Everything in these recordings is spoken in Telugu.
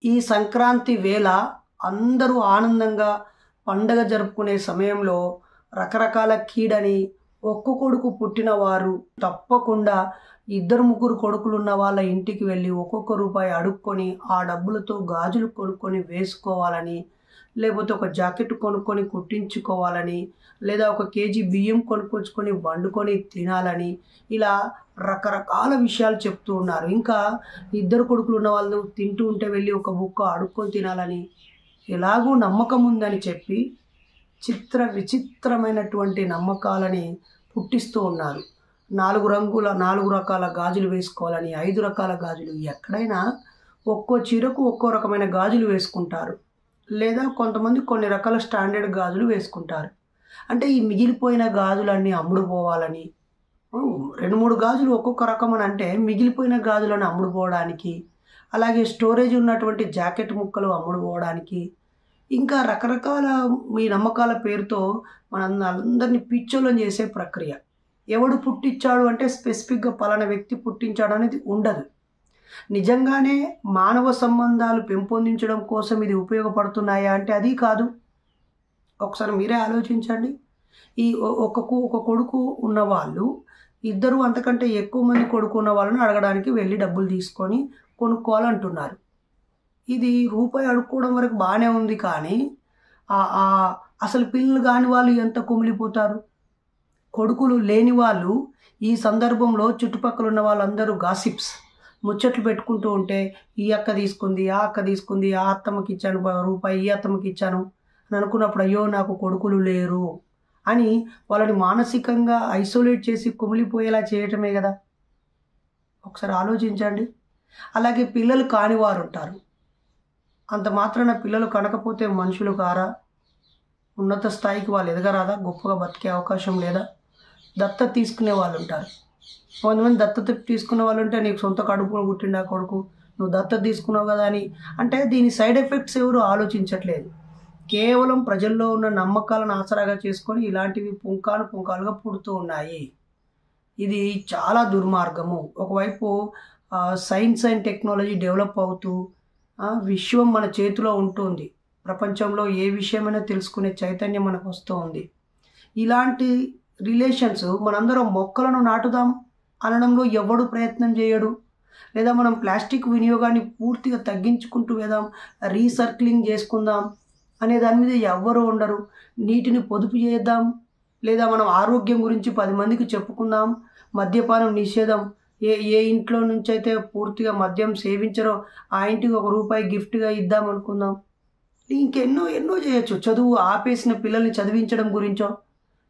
ఈ సంక్రాంతి వేళ అందరూ ఆనందంగా పండగ జరుపుకునే సమయంలో రకరకాల కీడని ఒక్క కొడుకు పుట్టిన వారు తప్పకుండా ఇద్దరు ముగ్గురు కొడుకులు ఉన్న వాళ్ళ ఇంటికి వెళ్ళి ఒక్కొక్క రూపాయి అడుక్కొని ఆ డబ్బులతో గాజులు కొనుక్కొని వేసుకోవాలని, లేకపోతే ఒక జాకెట్ కొనుక్కొని కుట్టించుకోవాలని, లేదా ఒక కేజీ బియ్యం కొనుక్కొచ్చుకొని వండుకొని తినాలని, ఇలా రకరకాల విషయాలు చెప్తూ ఉన్నారు. ఇంకా ఇద్దరు కొడుకులు ఉన్న వాళ్ళు తింటూ ఉంటే వెళ్ళి ఒక బుక్క అడుక్కొని తినాలని, ఎలాగూ నమ్మకం ఉందని చెప్పి విచిత్రమైనటువంటి నమ్మకాలని పుట్టిస్తూ ఉన్నారు. 4 రకాల గాజులు వేసుకోవాలని, 5 రకాల గాజులు. ఎక్కడైనా ఒక్కో చీరకు ఒక్కో రకమైన గాజులు వేసుకుంటారు, లేదా కొంతమంది కొన్ని రకాల స్టాండర్డ్ గాజులు వేసుకుంటారు. అంటే ఈ మిగిలిపోయిన గాజులన్నీ అమ్ముడుపోవాలని, 2-3 గాజులు ఒక్కొక్క రకం అని అంటే మిగిలిపోయిన గాజులను అమ్ముడుపోవడానికి, అలాగే స్టోరేజ్ ఉన్నటువంటి జాకెట్ ముక్కలు అమ్ముడుపోవడానికి, ఇంకా రకరకాల మీ నమ్మకాల పేరుతో అందరినీ పిచ్చోళ్ళని చేసే ప్రక్రియ. ఎవడు పుట్టించాడు అంటే స్పెసిఫిక్గా పలానా వ్యక్తి పుట్టించాడు అనేది ఉండదు. నిజంగానే మానవ సంబంధాలు పెంపొందించడం కోసం ఇది ఉపయోగపడుతున్నాయా అంటే అది కాదు. ఒకసారి మీరే ఆలోచించండి. ఈ ఒక కొడుకు ఉన్నవాళ్ళు ఇద్దరు అంతకంటే ఎక్కువ మంది కొడుకు ఉన్న వాళ్ళని అడగడానికి వెళ్ళి డబ్బులు తీసుకొని కొనుక్కోవాలంటున్నారు. ఇది రూపాయి అడుక్కోవడం వరకు బాగానే ఉంది, కానీ అసలు పిల్లలు కాని వాళ్ళు ఎంత కుమిలిపోతారు. కొడుకులు లేని వాళ్ళు ఈ సందర్భంలో చుట్టుపక్కల ఉన్న వాళ్ళందరూ గాసిప్స్ ముచ్చట్లు పెట్టుకుంటూ ఉంటే, ఈ అక్క తీసుకుంది, ఆ అక్క తీసుకుంది, ఆ అత్తమ్మకి ఇచ్చాను రూపాయి, ఈ అత్తమ్మకి ఇచ్చాను అని అనుకున్నప్పుడు అయ్యో నాకు కొడుకులు లేరు అని వాళ్ళని మానసికంగా ఐసోలేట్ చేసి కుమిలిపోయేలా చేయటమే కదా. ఒకసారి ఆలోచించండి. అలాగే పిల్లలు కాని వారు ఉంటారు. అంత మాత్రాన పిల్లలు కనకపోతే మనుషులు కారా? ఉన్నత స్థాయికి వాళ్ళు ఎదగరాదా? గొప్పగా బతికే అవకాశం లేదా? దత్తత తీసుకునే వాళ్ళు ఉంటారు. కొంతమంది దత్తత తీసుకునే వాళ్ళు ఉంటే నీకు సొంత కడుపులో పుట్టిండా కొడుకు, నువ్వు దత్తత తీసుకున్నావు కదా అని. అంటే దీని సైడ్ ఎఫెక్ట్స్ ఎవరు ఆలోచించట్లేదు. కేవలం ప్రజల్లో ఉన్న నమ్మకాలను ఆసరాగా చేసుకొని ఇలాంటివి పుంకాలుగా పుడుతూ ఉన్నాయి. ఇది చాలా దుర్మార్గము. ఒకవైపు సైన్స్ అండ్ టెక్నాలజీ డెవలప్ అవుతూ విశ్వం మన చేతిలో ఉంటుంది. ప్రపంచంలో ఏ విషయమైనా తెలుసుకునే చైతన్యం మనకు వస్తూ ఉంది. ఇలాంటి రిలేషన్స్ మనందరం మొక్కలను నాటుదాం అనడంలో ఎవడు ప్రయత్నం చేయడు. లేదా మనం ప్లాస్టిక్ వినియోగాన్ని పూర్తిగా తగ్గించుకుంటూ వేద్దాం, రీసైక్లింగ్ చేసుకుందాం అనే దాని మీద ఎవ్వరూ ఉండరు. నీటిని పొదుపు చేద్దాం, లేదా మనం ఆరోగ్యం గురించి 10 మందికి చెప్పుకుందాం. మద్యపానం నిషేధం, ఏ ఇంట్లో నుంచి అయితే పూర్తిగా మద్యం సేవించరో ఆ ఇంటికి ₹1 గిఫ్ట్గా ఇద్దాం అనుకుందాం. ఎన్నో చేయొచ్చు. చదువు ఆపేసిన పిల్లల్ని చదివించడం గురించో,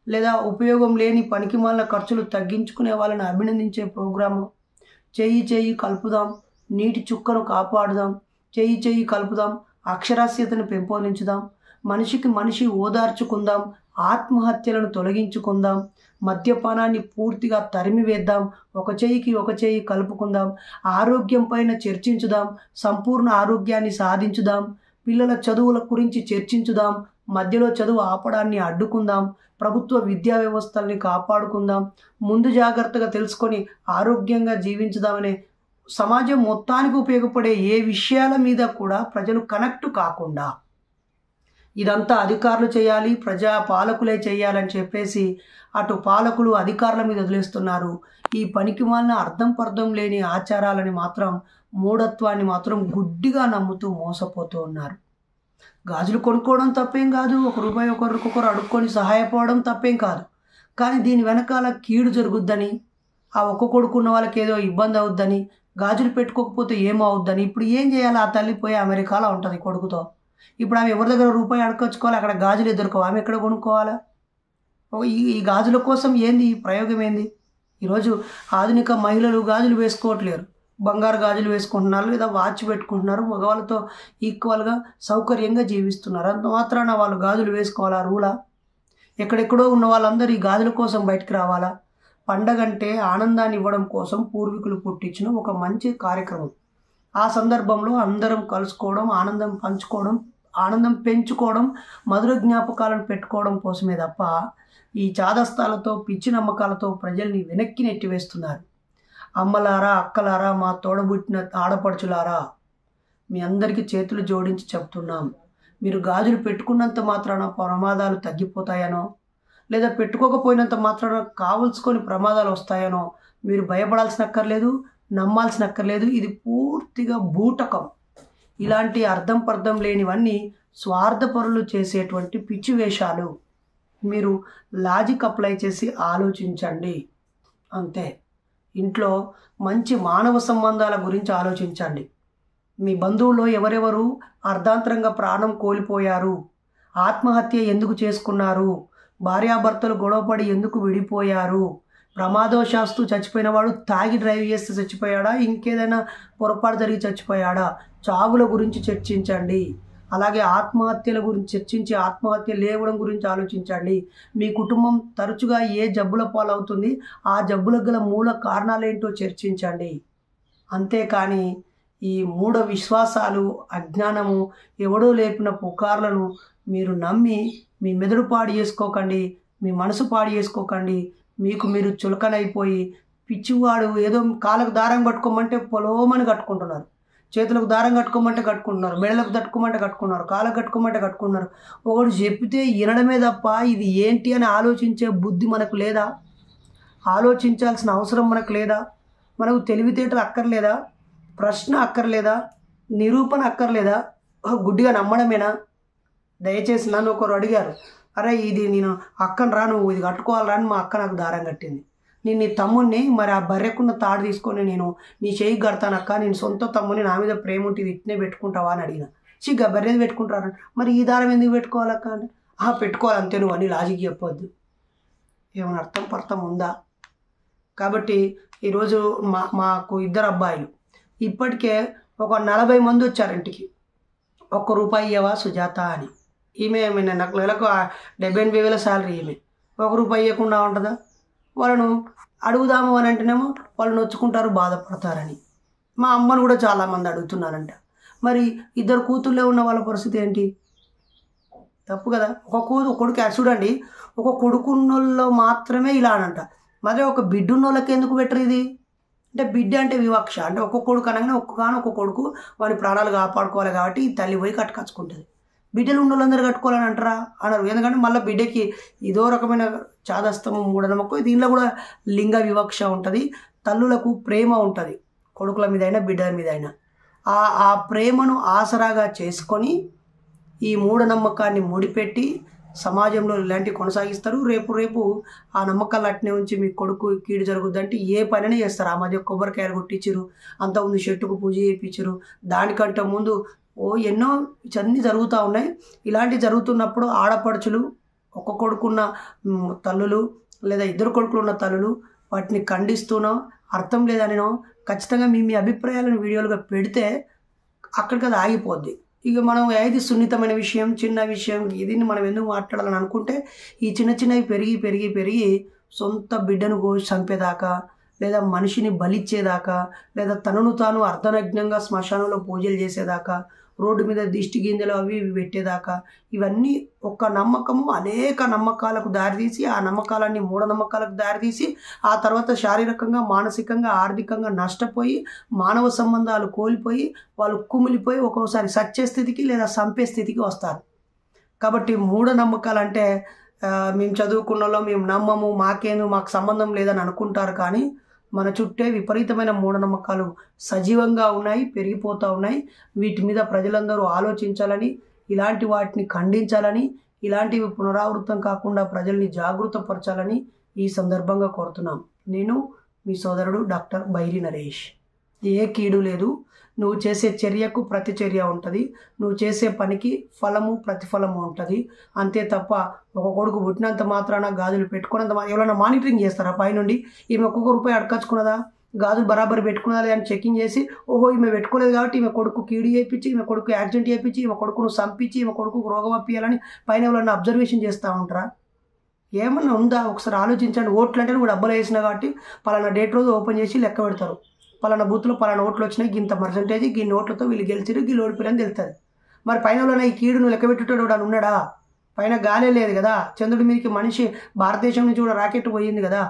లేదా ఉపయోగం లేని పనికిమాలిన ఖర్చులు తగ్గించుకునే వాళ్ళని అభినందించే ప్రోగ్రాము. చెయ్యి కలుపుదాం, నీటి చుక్కను కాపాడుదాం, చెయ్యి కలుపుదాం, అక్షరాస్యతను పెంపొందించుదాం, మనిషికి మనిషి ఓదార్చుకుందాం, ఆత్మహత్యలను తొలగించుకుందాం, మద్యపానాన్ని పూర్తిగా తరిమివేద్దాం, ఒక చెయ్యి కలుపుకుందాం, ఆరోగ్యం పైన చర్చించుదాం, సంపూర్ణ ఆరోగ్యాన్ని సాధించుదాం, పిల్లల చదువుల గురించి చర్చించుదాం, మధ్యలో చదువు ఆపడాన్ని అడ్డుకుందాం, ప్రభుత్వ విద్యా వ్యవస్థల్ని కాపాడుకుందాం, ముందు జాగ్రత్తగా తెలుసుకొని ఆరోగ్యంగా జీవించుదామనే సమాజం మొత్తానికి ఉపయోగపడే ఏ విషయాల మీద కూడా ప్రజలు కనెక్ట్ కాకుండా ఇదంతా అధికారులు చేయాలి, పాలకులే చేయాలని చెప్పేసి అటు పాలకులు అధికారుల మీద వదిలేస్తున్నారు. ఈ పనికిమాలిన అర్థం లేని ఆచారాలని మాత్రం, మూఢత్వాన్ని మాత్రం గుడ్డిగా నమ్ముతూ మోసపోతూ ఉన్నారు. గాజులు కొనుక్కోవడం తప్పేం కాదు, ₹1 ఒకరికొకరు అడుక్కొని సహాయపడడం తప్పేం కాదు. కానీ దీని వెనకాల కీడు జరుగుద్దని, ఆ ఒక్క కొడుకున్న వాళ్ళకి ఏదో ఇబ్బంది అవుద్దని, గాజులు పెట్టుకోకపోతే ఏమవుద్దని, ఇప్పుడు ఏం చేయాలి? ఆ తల్లి పోయి అమెరికాలో ఉంటుంది కొడుకుతో. ఇప్పుడు ఆమె ఎవరి దగ్గర ₹1 అడకొచ్చుకోవాలి, అక్కడ గాజులు ఎదుర్కోవాలి, ఆమె ఎక్కడ కొనుక్కోవాలా? ఈ గాజుల కోసం ఏంది ఈ ప్రయోగం ఏంది? ఈరోజు ఆధునిక మహిళలు గాజులు వేసుకోవట్లేరు, బంగారు గాజులు వేసుకుంటున్నారు, లేదా వాచ్ పెట్టుకుంటున్నారు, మగవాళ్ళతో ఈక్వల్గా సౌకర్యంగా జీవిస్తున్నారు. అంత మాత్రాన వాళ్ళు గాజులు వేసుకోవాలా? రూలా? ఎక్కడెక్కడో ఉన్న వాళ్ళందరూ ఈ గాజుల కోసం బయటికి రావాలా? పండగంటే ఆనందాన్ని ఇవ్వడం కోసం పూర్వీకులు పుట్టించిన ఒక మంచి కార్యక్రమం. ఆ సందర్భంలో అందరం కలుసుకోవడం, ఆనందం పంచుకోవడం, ఆనందం పెంచుకోవడం, మధుర జ్ఞాపకాలను పెట్టుకోవడం కోసమే తప్ప ఈ చాదస్తాలతో, పిచ్చి నమ్మకాలతో ప్రజల్ని వెనక్కి నెట్టివేస్తున్నారు. అమ్మలారా, అక్కలారా, మా తోడబుట్టిన ఆడపడుచులారా, మీ అందరికీ చేతులు జోడించి చెప్తున్నాం, మీరు గాజులు పెట్టుకున్నంత మాత్రాన ప్రమాదాలు తగ్గిపోతాయనో, లేదా పెట్టుకోకపోయినంత మాత్రాన కావలసుకొని ప్రమాదాలు వస్తాయనో మీరు భయపడాల్సినక్కర్లేదు, నమ్మాల్సినక్కర్లేదు. ఇది పూర్తిగా బూటకం. ఇలాంటి అర్థం పర్థం లేనివన్నీ స్వార్థపరులు చేసేటువంటి పిచ్చి వేషాలు. మీరు లాజిక్ అప్లై చేసి ఆలోచించండి అంతే. ఇంట్లో మంచి మానవ సంబంధాల గురించి ఆలోచించండి. మీ బంధువుల్లో ఎవరెవరు అర్ధాంతరంగా ప్రాణం కోల్పోయారు, ఆత్మహత్య ఎందుకు చేసుకున్నారు, భార్యాభర్తలు గొడవపడి ఎందుకు విడిపోయారు, ప్రమాదవశాస్తు చచ్చిపోయిన వాడు తాగి డ్రైవ్ చేస్తే చచ్చిపోయాడా, ఇంకేదైనా పొరపాటు జరిగి చచ్చిపోయాడా, చావుల గురించి చర్చించండి. అలాగే ఆత్మహత్యల గురించి చర్చించి ఆత్మహత్య లేవడం గురించి ఆలోచించండి. మీ కుటుంబం తరచుగా ఏ జబ్బుల పాలవుతుంది, ఆ జబ్బులకు గల మూల కారణాలేంటో చర్చించండి. అంతేకాని ఈ మూఢ విశ్వాసాలు, అజ్ఞానము, ఎవడో లేపిన పుకార్లను మీరు నమ్మి మీ మెదడు పాడు చేసుకోకండి, మీ మనసు పాడు చేసుకోకండి. మీకు మీరు చులకనైపోయి పిచ్చివాడు ఏదో కాళ్ళకు దారం కట్టుకోమంటే పొలోమని కట్టుకుంటున్నారు, చేతులకు దారం కట్టుకోమంటే కట్టుకుంటున్నారు, మెడలకు తట్టుకోమంటే కట్టుకున్నారు, కాళ్ళకు కట్టుకోమంటే కట్టుకున్నారు. ఒకడు చెప్పితే వినడమే తప్ప ఇది ఏంటి అని ఆలోచించే బుద్ధి మనకు లేదా? ఆలోచించాల్సిన అవసరం మనకు లేదా? మనకు తెలివితేటలు అక్కర్లేదా? ప్రశ్న అక్కర్లేదా? నిరూపణ అక్కర్లేదా? గుడ్డిగా నమ్మడమేనా? దయచేసి నన్ను ఒకరు అడిగారు, అరే ఇది నేను అక్కను రా, నువ్వు ఇది కట్టుకోవాలరా అని మా అక్క నాకు దారం కట్టింది. నేను నీ తమ్ముడిని, మరి ఆ బర్రెకున్న తాడు తీసుకొని నేను నీ చేయికి కడతాను అక్క, నేను సొంత తమ్ముని, నా మీద ప్రేమ ఉంటుంది, ఇట్నే పెట్టుకుంటావా అని అడిగిన. చిగ్గా బర్రెది పెట్టుకుంటారు. మరి ఈ దారం ఎందుకు పెట్టుకోవాలక్క అంటే, పెట్టుకోవాలి అంతే, నువ్వు అని లాజిక్ చెప్పొద్దు. ఏమైనా అర్థం పర్థం ఉందా? కాబట్టి ఈరోజు మాకు 2 అబ్బాయిలు, ఇప్పటికే ఒక 40 మంది వచ్చారు ఇంటికి. ₹1 ఇవ్వవా సుజాత అని. ఈమె నాకు నెలకు 78,000 శాలరీ. ఈమె ₹1 ఇవ్వకుండా ఉంటుందా? వాళ్ళను అడుగుదాము అని అంటేనేమో వాళ్ళు నొచ్చుకుంటారు, బాధపడతారని. మా అమ్మను కూడా చాలామంది అడుగుతున్నారంట. మరి 2 కూతుళ్ళే ఉన్న వాళ్ళ పరిస్థితి ఏంటి? తప్పు కదా. ఒక కొడుకు చూడండి, ఒక కొడుకున్నోళ్ళలో మాత్రమే ఇలా అనంట, మరి ఒక బిడ్డున్నోళ్ళకి ఎందుకు బెటర్ ఇది? అంటే బిడ్డ అంటే వివక్ష. అంటే ఒక్కొక్క కొడుకు అనగానే ఒక్క కొడుకు వాడి ప్రాణాలు కాపాడుకోవాలి కాబట్టి ఈ తల్లి పోయి కట్టుకొచ్చుకుంటుంది. బిడ్డలు ఉన్న వాళ్ళందరూ కట్టుకోవాలని అంటారా? అనరు. ఎందుకంటే మళ్ళీ బిడ్డకి ఇదో రకమైన చాదస్తము, మూఢనమ్మకం. దీనిలో కూడా లింగ వివక్ష ఉంటుంది. తల్లులకు ప్రేమ ఉంటుంది, కొడుకుల మీద అయినా బిడ్డల మీద అయినా. ఆ ప్రేమను ఆసరాగా చేసుకొని ఈ మూఢనమ్మకాన్ని ముడిపెట్టి సమాజంలో ఇలాంటివి కొనసాగిస్తారు. రేపు ఆ నమ్మకాలు అట్నే ఉంచి మీ కొడుకు కీడు జరుగుద్దంటే ఏ పనైనా చేస్తారు. ఆ మధ్య కొబ్బరికాయలు కొట్టించారు, అంతకుముందు చెట్టుకు పూజ చేయించారు, దానికంటే ముందు ఎన్నో అన్నీ జరుగుతూ ఉన్నాయి. ఇలాంటివి జరుగుతున్నప్పుడు ఆడపడుచులు, ఒక కొడుకున్న తల్లులు లేదా 2 కొడుకులు ఉన్న తల్లులు వాటిని ఖండిస్తూనో, అర్థం లేదనినో ఖచ్చితంగా మీ అభిప్రాయాలను వీడియోలుగా పెడితే అక్కడికి అది ఆగిపోద్ది. ఇక మనం ఏది సున్నితమైన విషయం, చిన్న విషయం, దీన్ని మనం ఎందుకు మాట్లాడాలని అనుకుంటే ఈ చిన్నవి పెరిగి సొంత బిడ్డను చంపేదాకా, లేదా మనిషిని బలిచ్చేదాకా, లేదా తనను తాను అర్ధనగ్నంగా శ్మశానంలో పూజలు చేసేదాకా, రోడ్డు మీద దిష్టి గింజలు అవి పెట్టేదాకా, ఇవన్నీ ఒక నమ్మకము అనేక నమ్మకాలకు దారితీసి, ఆ నమ్మకాలన్నీ మూఢనమ్మకాలకు దారితీసి, ఆ తర్వాత శారీరకంగా, మానసికంగా, ఆర్థికంగా నష్టపోయి, మానవ సంబంధాలు కోల్పోయి, వాళ్ళు కుమిలిపోయి ఒక్కోసారి సచ్చే స్థితికి లేదా చంపే స్థితికి వస్తారు. కాబట్టి మూఢనమ్మకాలు అంటే మేము చదువుకున్నలో మేము నమ్మము, మాకు సంబంధం లేదని అనుకుంటారు. కానీ మన చుట్టే విపరీతమైన మూఢనమ్మకాలు సజీవంగా ఉన్నాయి, పెరిగిపోతూ ఉన్నాయి. వీటి మీద ప్రజలందరూ ఆలోచించాలని, ఇలాంటి వాటిని ఖండించాలని, ఇలాంటివి పునరావృతం కాకుండా ప్రజల్ని జాగృతపరచాలని ఈ సందర్భంగా కోరుతున్నాం. నేను మీ సోదరుడు డాక్టర్ బైరి నరేష్. ఏ కీడు లేదు. నువ్వు చేసే చర్యకు ప్రతిచర్య ఉంటుంది, నువ్వు చేసే పనికి ఫలము ప్రతిఫలము ఉంటుంది. అంతే తప్ప ఒక కొడుకు పుట్టినంత మాత్రాన గాజులు పెట్టుకున్నంత ఎవరైనా మానిటరింగ్ చేస్తారా పైనుండి? ఈమె ₹1 అడకచ్చుకున్నదా, గాజులు బరాబరి పెట్టుకున్నదా అని చెకింగ్ చేసి, ఈమె పెట్టుకోలేదు కాబట్టి ఈమె కొడుకు కీడు చేయించి, ఈమె కొడుకు యాక్సిడెంట్ చేయించి, ఈమె కొడుకును చంపించి, ఈమె కొడుకు రోగం అప్పియాలని పైన ఎవరైనా అబ్జర్వేషన్ చేస్తూ ఉంటారా? ఏమన్నా ఉందా? ఒకసారి ఆలోచించండి. ఓట్లు అంటే నువ్వు డబ్బులు వేసినా కాబట్టి పలానా డేట్ రోజు ఓపెన్ చేసి లెక్క పెడతారు. పలానా బూత్లో పలానా ఓట్లు వచ్చినాయి, ఇంత పర్సెంటేజ్, ఈ ఓట్లతో వీళ్ళు గెలిచిరు, వీళ్ళు ఓడిపోయారని తెలుస్తుంది. మరి పైన ఈ కీడు నువ్వు లెక్క పెట్టేటోడు వాడు ఉన్నాడా? పైన గాలే లేదు కదా. చంద్రుడి మీదకి మనిషి భారతదేశం నుంచి కూడా రాకెట్ పోయింది కదా.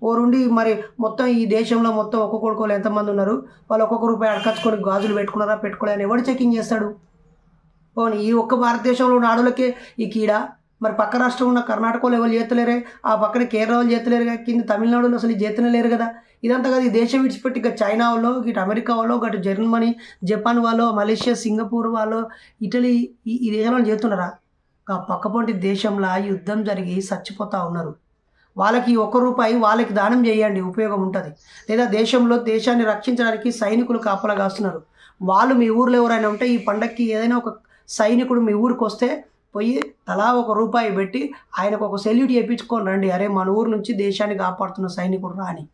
ఓరుండి మరి మొత్తం ఈ దేశంలో మొత్తం ఒక్కొక్కరు ఎంతమంది ఉన్నారు, వాళ్ళు ఒక్కొక్క రూపాయి అడకచ్చుకొని గాజులు పెట్టుకున్నారా పెట్టుకోలే అని ఎవడు చెకింగ్ చేస్తాడు? పోనీ ఈ ఒక్క భారతదేశంలో ఉన్న ఆడోళ్ళకే ఈ కీడ, మరి పక్క రాష్ట్రం ఉన్న కర్ణాటకలో ఎవరు చేస్తలేరే, ఆ పక్కన కేరళ వాళ్ళు చేస్తలేరు కదా, కింద తమిళనాడులో అసలు చేతనే లేరు కదా. ఇదంతా కదా ఈ దేశం విడిచిపెట్టి ఇక చైనా వాళ్ళు, ఇటు అమెరికా వాళ్ళు, అటు జర్మనీ, జపాన్ వాళ్ళు, మలేషియా, సింగపూర్ వాళ్ళు, ఇటలీ ఈ దేశంలో చేస్తున్నారా? ఆ పక్కపొంటి దేశంలో యుద్ధం జరిగి చచ్చిపోతూ ఉన్నారు. వాళ్ళకి ₹1 వాళ్ళకి దానం చేయండి, ఉపయోగం ఉంటుంది. లేదా దేశాన్ని రక్షించడానికి సైనికులు కాపలా కాస్తున్నారు. వాళ్ళు మీ ఊర్లో ఎవరైనా ఉంటే ఈ పండక్కి ఏదైనా ఒక సైనికుడు మీ ఊరికి వస్తే పోయి తలా ₹1 పెట్టి ఆయనకు ఒక సెల్యూట్ చేయించుకొని రండి, అరే మన ఊరు నుంచి దేశాన్ని కాపాడుతున్న సైనికుడు రాని.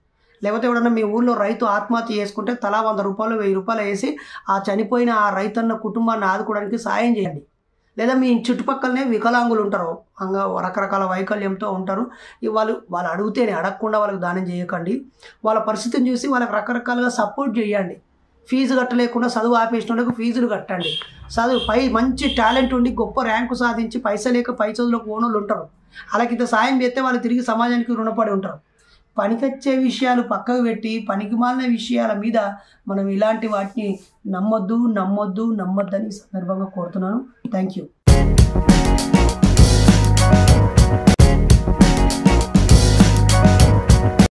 లేకపోతే ఎవడన్నా మీ ఊళ్ళో రైతు ఆత్మహత్య చేసుకుంటే తలా ₹100 ₹1000 వేసి ఆ చనిపోయిన ఆ రైతన్న కుటుంబాన్ని ఆదుకోవడానికి సాయం చేయండి. లేదా మీ చుట్టుపక్కలనే వికలాంగులు ఉంటారు, రకరకాల వైకల్యంతో ఉంటారు, వాళ్ళు అడిగితేనే, అడగకుండా వాళ్ళకి దానం చేయకండి. వాళ్ళ పరిస్థితిని చూసి వాళ్ళకి రకరకాలుగా సపోర్ట్ చేయండి. ఫీజు కట్టలేకుండా చదువు ఆపేసిన వాళ్ళకి ఫీజులు కట్టండి. మంచి టాలెంట్ ఉండి గొప్ప ర్యాంకు సాధించి పైసలు లేక పై చదువులకు పోనోళ్ళు ఉంటారు, వాళ్ళకి ఇంత సాయం చేస్తే వాళ్ళు తిరిగి సమాజానికి రుణపడి ఉంటారు. పనికొచ్చే విషయాలు పక్కకు పెట్టి పనికిమాలిన విషయాల మీద మనం ఇలాంటి వాటిని నమ్మొద్దని సందర్భంగా కోరుతున్నాను. Thank you.